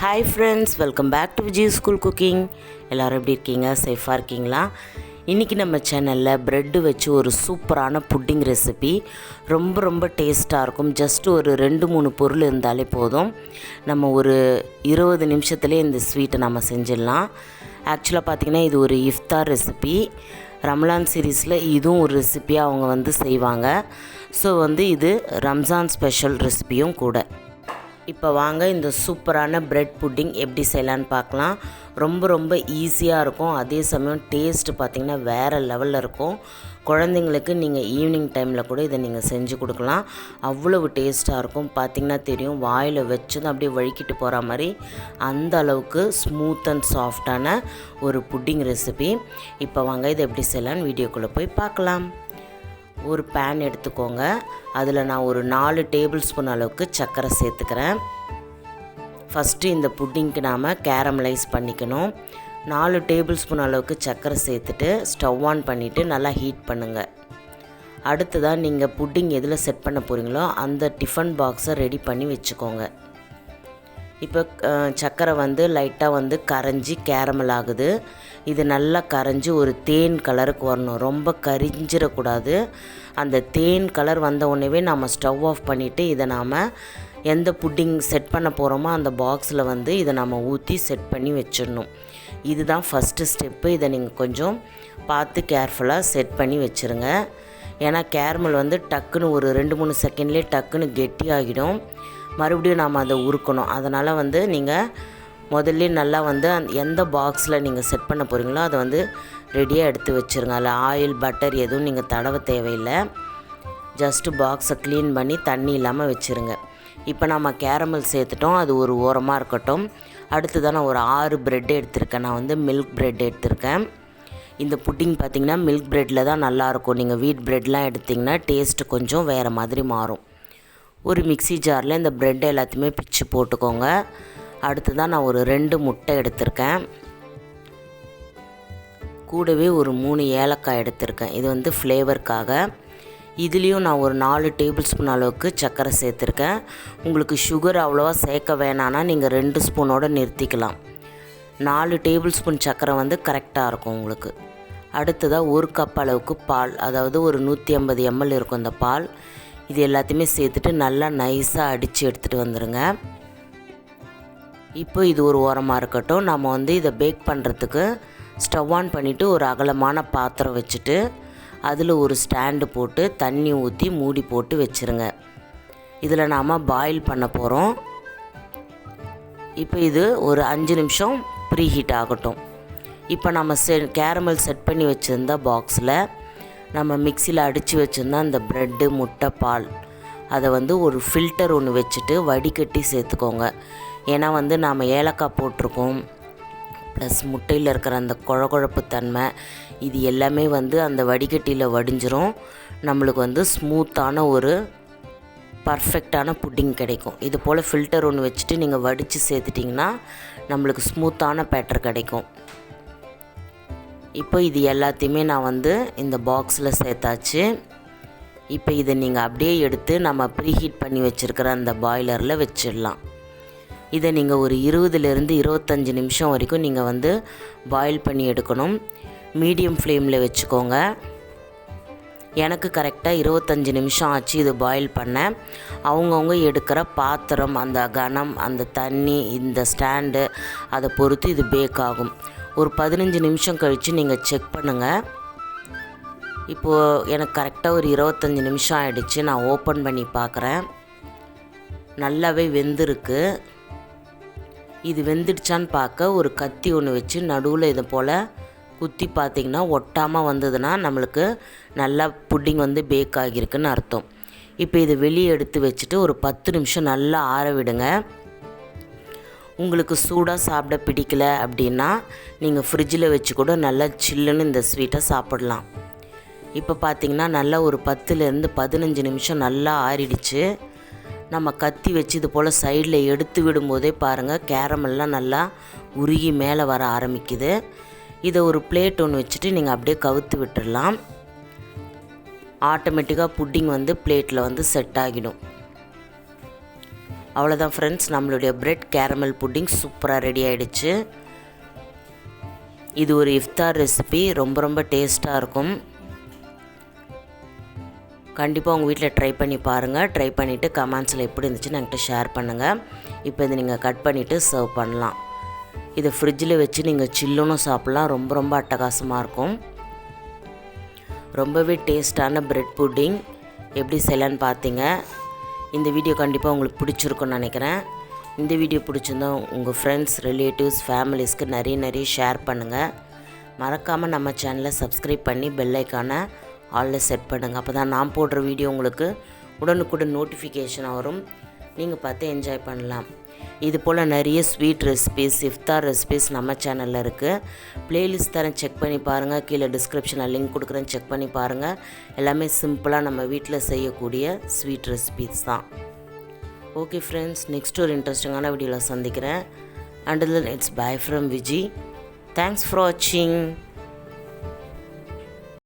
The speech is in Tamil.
Hi friends, welcome back to Vijay school cooking. எல்லோரும் எப்படி இருக்கீங்க? சேஃபாக இருக்கீங்களா? இன்றைக்கி நம்ம சேனலில் ப்ரெட்டு வச்சு ஒரு சூப்பரான புட்டிங் ரெசிபி ரொம்ப டேஸ்ட்டாக இருக்கும். ஜஸ்ட் ஒரு 2-3 பொருள் இருந்தாலே போதும். நம்ம ஒரு 20 நிமிஷத்துலேயே இந்த ஸ்வீட்டை நம்ம செஞ்சிடலாம். ஆக்சுவலாக பார்த்திங்கன்னா இது ஒரு இஃப்தார் ரெசிபி. ரமலான் சீரீஸில் இதுவும் ஒரு ரெசிபியாக அவங்க செய்வாங்க. ஸோ இது ரம்ஜான் ஸ்பெஷல் ரெசிபியும் கூட. இப்போ வாங்க இந்த சூப்பரான ப்ரெட் புட்டிங் எப்படி செய்யலான்னு பார்க்கலாம். ரொம்ப ஈஸியாக இருக்கும். அதே சமயம் டேஸ்ட்டு பார்த்திங்கன்னா வேறு லெவலில் இருக்கும். குழந்தைங்களுக்கு நீங்கள் ஈவினிங் டைமில் கூட இதை நீங்கள் செஞ்சு கொடுக்கலாம். அவ்வளவு டேஸ்ட்டாக இருக்கும். பார்த்திங்கன்னா தெரியும், வாயில் வச்சதும் அப்படியே வழுக்கிட்டு போகிற மாதிரி அந்த அளவுக்கு ஸ்மூத் அண்ட் சாஃப்டான ஒரு புட்டிங் ரெசிபி. இப்போ வாங்க இதை எப்படி செய்யலான்னு வீடியோக்குள்ளே போய் பார்க்கலாம். ஒரு பேன் எடுத்துக்கோங்க. அதில் நான் ஒரு 4 டேபிள் ஸ்பூன் அளவுக்கு சர்க்கரை சேர்த்துக்கிறேன். ஃபஸ்ட்டு இந்த புட்டிங்க்கு நாம் கேரமலைஸ் பண்ணிக்கணும். 4 டேபிள் ஸ்பூன் அளவுக்கு சர்க்கரை சேர்த்துட்டு ஸ்டவ் ஆன் பண்ணிவிட்டு நல்லா ஹீட் பண்ணுங்கள். அடுத்ததாக நீங்கள் புட்டிங் எதில் செட் பண்ண போகிறீங்களோ அந்த டிஃபன் பாக்ஸை ரெடி பண்ணி வச்சுக்கோங்க. இப்போ சர்க்கரை லைட்டாக கரைஞ்சி கேரமல் ஆகுது. இது நல்லா கரைஞ்சி ஒரு தேன் கலருக்கு வரணும். ரொம்ப கரிஞ்சிடக்கூடாது. அந்த தேன் கலர் வந்த உடனே நம்ம ஸ்டவ் ஆஃப் பண்ணிவிட்டு இதை நாம் எந்த புட்டிங் செட் பண்ண போகிறோமோ அந்த பாக்ஸில் இதை நம்ம ஊற்றி செட் பண்ணி வச்சிடணும். இதுதான் ஃபஸ்ட்டு ஸ்டெப்பு. இதை நீங்கள் கொஞ்சம் பார்த்து கேர்ஃபுல்லாக செட் பண்ணி வச்சுருங்க. ஏன்னா கேரமல் டக்குன்னு ஒரு 2-3 செகண்ட்லேயே டக்குன்னு கெட்டியாகிடும். மறுபடியும் நாம் அதை உருக்கணும். அதனால் நீங்கள் முதல்ல நல்லா எந்த பாக்ஸில் நீங்கள் செட் பண்ண போகிறீங்களோ அதை ரெடியாக எடுத்து வச்சுருங்க. அதில் ஆயில் பட்டர் எதுவும் நீங்கள் தடவ தேவையில்லை. ஜஸ்ட்டு பாக்ஸை க்ளீன் பண்ணி தண்ணி இல்லாமல் வச்சுருங்க. இப்போ நம்ம கேரமல் சேர்த்துட்டோம். அது ஒரு ஓரமாக இருக்கட்டும். அடுத்ததான் நான் ஒரு 6 ப்ரெட் எடுத்திருக்கேன். நான் மில்க் ப்ரெட் எடுத்திருக்கேன். இந்த புட்டிங் பார்த்திங்கன்னா மில்க் ப்ரெட்டில் தான் நல்லாயிருக்கும். நீங்கள் வீட் ப்ரெட்லாம் எடுத்திங்கன்னா டேஸ்ட்டு கொஞ்சம் வேறு மாதிரி மாறும். ஒரு மிக்ஸி ஜாரில் இந்த ப்ரெட் எல்லாத்தையுமே பிச்சு போட்டுக்கோங்க. அடுத்ததான் நான் ஒரு 2 முட்டை எடுத்திருக்கேன். கூடவே ஒரு 3 ஏலக்காய் எடுத்திருக்கேன். இது ஃப்ளேவருக்காக. இதுலேயும் நான் ஒரு 4 டேபிள் ஸ்பூன் அளவுக்கு சர்க்கரை சேர்த்துருக்கேன். உங்களுக்கு சுகர் அவ்வளோவா சேர்க்க வேணான்னா நீங்கள் 2 ஸ்பூனோடு நிறுத்திக்கலாம். 4 டேபிள் ஸ்பூன் சர்க்கரை கரெக்டாக இருக்கும் உங்களுக்கு. அடுத்ததாக 1 கப் அளவுக்கு பால், அதாவது ஒரு 150 ml இருக்கும் இந்த பால். இது எல்லாத்தையுமே சேர்த்துட்டு நல்லா நைஸாக அடித்து எடுத்துகிட்டு வந்துடுங்க. இப்போ இது ஒரு ஓரமாக இருக்கட்டும். நம்ம இதை பேக் பண்ணுறதுக்கு ஸ்டவ் ஆன் பண்ணிவிட்டு ஒரு அகலமான பாத்திரம் வச்சுட்டு அதில் ஒரு ஸ்டாண்டு போட்டு தண்ணி ஊற்றி மூடி போட்டு வச்சுருங்க. இதில் நாம் பாயில் பண்ண போகிறோம். இப்போ இது ஒரு 5 நிமிஷம் ப்ரீ ஹீட் ஆகட்டும். இப்போ நம்ம கேரமல் செட் பண்ணி வச்சுருந்த பாக்ஸில் நம்ம மிக்சியில் அடித்து வச்சுருந்தா அந்த ப்ரெட்டு முட்டை பால் அதை ஒரு ஃபில்டர் ஒன்று வச்சுட்டு வடிகட்டி சேர்த்துக்கோங்க. ஏன்னா நாம் ஏலக்காய் போட்டிருக்கோம், ப்ளஸ் முட்டையில் இருக்கிற அந்த குழகுழப்பு தன்மை இது எல்லாமே அந்த வடிகட்டியில் வடிஞ்சிரும். நம்மளுக்கு ஸ்மூத்தான ஒரு பர்ஃபெக்டான புட்டிங் கிடைக்கும். இது போல் ஃபில்டர் ஒன்று வச்சுட்டு நீங்கள் வடித்து சேர்த்துட்டிங்கன்னா நம்மளுக்கு ஸ்மூத்தான பேட்டர் கிடைக்கும். இப்போ இது எல்லாத்தையுமே நான் இந்த பாக்ஸில் சேர்த்தாச்சு. இப்போ இதை நீங்கள் அப்படியே எடுத்து நம்ம ப்ரீஹீட் பண்ணி வச்சுருக்கிற அந்த பாய்லரில் வச்சிடலாம். இதை நீங்கள் ஒரு 20லேருந்து 25 நிமிஷம் வரைக்கும் நீங்கள் பாயில் பண்ணி எடுக்கணும். மீடியம் ஃப்ளேமில் வச்சுக்கோங்க. எனக்கு கரெக்டாக 25 நிமிஷம் ஆச்சு இது பாயில் பண்ணேன். அவங்கவுங்க எடுக்கிற பாத்திரம், அந்த கனம், அந்த தண்ணி, இந்த ஸ்டாண்டு அதை பொறுத்து இது பேக் ஆகும். ஒரு 15 நிமிஷம் கழித்து நீங்கள் செக் பண்ணுங்கள். இப்போது எனக்கு கரெக்டாக ஒரு 25 நிமிஷம் ஆகிடுச்சு. நான் ஓப்பன் பண்ணி பார்க்குறேன். நல்லாவே வெந்திருக்கு. இது வெந்துடுச்சான்னு பார்க்க ஒரு கத்தி ஒன்று வச்சு நடுவில் இதை போல் குத்தி பார்த்திங்கன்னா ஒட்டாமல் வந்ததுன்னா நம்மளுக்கு நல்லா புட்டிங் பேக் ஆகியிருக்குன்னு அர்த்தம். இப்போ இதை வெளியே எடுத்து வச்சுட்டு ஒரு 10 நிமிஷம் நல்லா ஆற விடுங்க. உங்களுக்கு சூடாக சாப்பிட பிடிக்கல அப்படின்னா நீங்கள் ஃப்ரிட்ஜில் வச்சு கூட நல்லா சில்லுன்னு இந்த ஸ்வீட்டை சாப்பிடலாம். இப்போ பார்த்திங்கன்னா நல்லா ஒரு 10லேருந்து 15 நிமிஷம் நல்லா ஆறிடுச்சு. நம்ம கத்தி வச்சு இது போல் சைடில் எடுத்து விடும்போதே பாருங்கள் கேரமெல்லாம் நல்லா உருகி மேலே வர ஆரம்பிக்குது. இதை ஒரு பிளேட் ஒன்று வச்சுட்டு நீங்கள் அப்படியே கவுத்து விட்டுடலாம். ஆட்டோமேட்டிக்காக புட்டிங் பிளேட்டில் செட் ஆகிடும். அவ்வளோதான் ஃப்ரெண்ட்ஸ், நம்மளுடைய பிரெட் கேரமல் புட்டிங் சூப்பராக ரெடி ஆகிடுச்சு. இது ஒரு இஃப்தார் ரெசிபி, ரொம்ப ரொம்ப டேஸ்ட்டாக இருக்கும். கண்டிப்பாக உங்கள் வீட்டில் ட்ரை பண்ணி பாருங்கள். ட்ரை பண்ணிவிட்டு கமெண்ட்ஸில் எப்படி இருந்துச்சுன்னு என்கிட்ட ஷேர் பண்ணுங்கள். இப்போ இதை நீங்கள் கட் பண்ணிவிட்டு சர்வ் பண்ணலாம். இதை ஃப்ரிட்ஜில் வச்சு நீங்கள் சில்லுன்னு சாப்பிட்லாம். ரொம்ப ரொம்ப அட்டகாசமாக இருக்கும். ரொம்பவே டேஸ்டான பிரெட் புட்டிங் எப்படி செய்யலான்னு பார்த்தீங்க. இந்த வீடியோ கண்டிப்பாக உங்களுக்கு பிடிச்சிருக்குன்னு நினைக்கிறேன். இந்த வீடியோ பிடிச்சிருந்தா உங்கள் ஃப்ரெண்ட்ஸ், ரிலேட்டிவ்ஸ், ஃபேமிலிஸ்க்கு நிறைய ஷேர் பண்ணுங்கள். மறக்காமல் நம்ம சேனலை சப்ஸ்கிரைப் பண்ணி பெல் ஐக்கானை ஆலில் செட் பண்ணுங்கள். அப்போ தான் நான் போடுற வீடியோ உங்களுக்கு உடனுக்குடன் நோட்டிஃபிகேஷன் வரும். நீங்கள் பார்த்து என்ஜாய் பண்ணலாம். இது போல் நிறைய ஸ்வீட் ரெசிபீஸ், இஃப்தார் ரெசிபீஸ் நம்ம சேனலில் இருக்குது. ப்ளேலிஸ்ட் தரேன், செக் பண்ணி பாருங்கள். கீழே டிஸ்கிரிப்ஷனில் லிங்க் கொடுக்குறேன், செக் பண்ணி பாருங்கள். எல்லாமே சிம்பிளாக நம்ம வீட்டில் செய்யக்கூடிய ஸ்வீட் ரெசிபீஸ் தான். ஓகே ஃப்ரெண்ட்ஸ், நெக்ஸ்ட் ஒரு இன்ட்ரெஸ்டிங்கான வீடியோவில் சந்திக்கிறேன். Until then, it's bye from Viji. Thanks for watching.